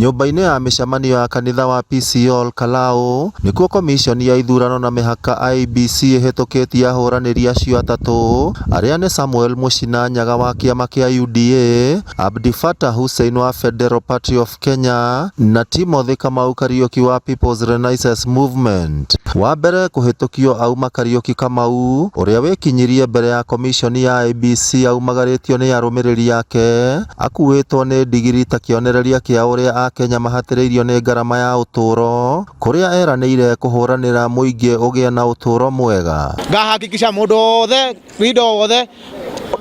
Nyũmba-inĩ ya mĩcemanio ya kanitha wa PCEAL Kalau nĩkuo komishoni ya ithurano na mĩhaka IEBC ĩhĩtũkĩtie ahũranĩri acio atatũ arĩa nĩ Samuel Mũchina Nyaga wa kĩama kĩa UDA, Abdifatah Hussein wa Federal Party of Kenya na Timothy Kamau Kariuki wa People's Renaissance Movement. Wa mbere kũhĩtũkio auma Kariuki Kamau ũrĩa wĩkinyirie mbere ya komishoni ya IEBC aumagarĩtio nĩ arũmĩrĩri yake akuĩtwo nĩ ndigiri ta kĩonereria kĩa ũrĩa Akenya mahatĩrĩirio nĩ ngarama ya ũtũũro kũrĩa eranĩire kũhũranĩra mũingĩ ũgĩe na ũtũũro mwega. Ngahakikisha mũndũ wothe rido wothe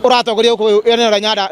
ũratongoria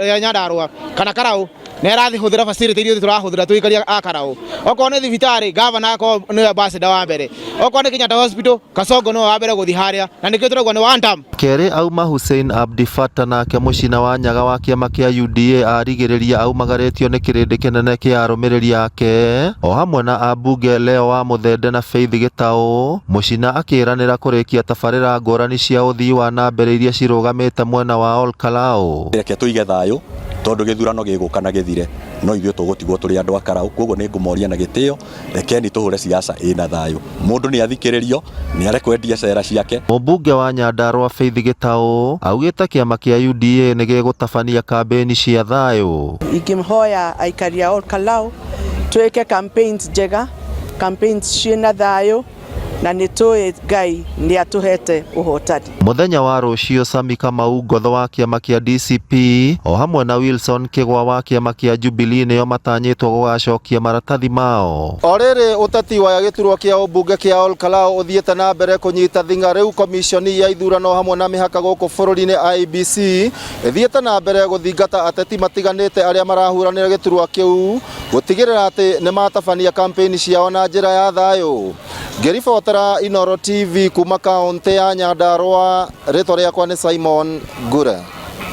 ya Nyandarua kana Karau nĩ arathi hũthĩra facility iria tũrahũthĩra twĩkaria a Karau. Okorwo nĩ thibitarĩ gavana nĩ ambassador wa mbere, okorwo nĩ Kenyatta Hospital Kasongo no wa mbere gũthiĩ harĩa na nĩkĩo tũrauga nĩ one term. Kerĩ auma Hussein Abdifatah nake Mũchina wa Nyaga wa kĩama kĩa UDA arigĩrĩria aumagarĩtio nĩ kĩrĩndĩ kĩnene kĩa arũmĩrĩri yake o hamwe na ambunge Leo wa Mũthende na Faith Gĩtaũ. Mũchina akĩranĩra kũrĩkia tabarĩra ngũrani cia ũthii wa na mbere iria cirũgamĩte mwena wa Ol Kalou. Reke tũige thayũ tondũ gĩthurano gĩgũka na gĩthire no ithuĩ tũgũtigwo tũrĩ andũ a Karau, koguo nĩ ngũmoria na gĩtĩo, rekeni tũhũre siasa ĩna thayũ. Mũndũ nĩ athikĩrĩrio, nĩ arekwendia cera ciake. Mũmbunge wa Nyandarua Faith Gĩtaũ augĩte kĩama kĩa UDA nĩ gĩgũtabania kambĩni cia thayũ. Ingĩmhoya aikari a Ol Kalou twĩke campaigns njega, campaigns ciĩna thayũ na nĩtũĩ Ngai nĩ atũhete ũhotani. Mũthenya wa rũciũ Sami Kamau Ngotho wa kĩama kĩa DCP o hamwe na Wilson Kĩgwa wa kĩama kĩa Jubilee nĩo matanyĩtwo gũgacokia maratathi mao. O rĩrĩ ũteti wa gĩturwa kĩa ũmbunge kĩa Ol Kalou ũthiĩte na mbere kũnyita thing'a, rĩu komishoni ya ithurano hamwe na mĩhaka gũkũ bũrũri-inĩ IEBC ĩthiĩte na mbere gũthingata ateti matiganĩte arĩa marahuranĩra gĩturwa kĩu gũtigĩrĩra atĩ nĩ matabania kampeni ciao na njĩra ya thayũ. Ngĩribotera Inooro TV kuma kaũntĩ ya Nyandarua, rĩtwa rĩakwa nĩ Simon Ngure.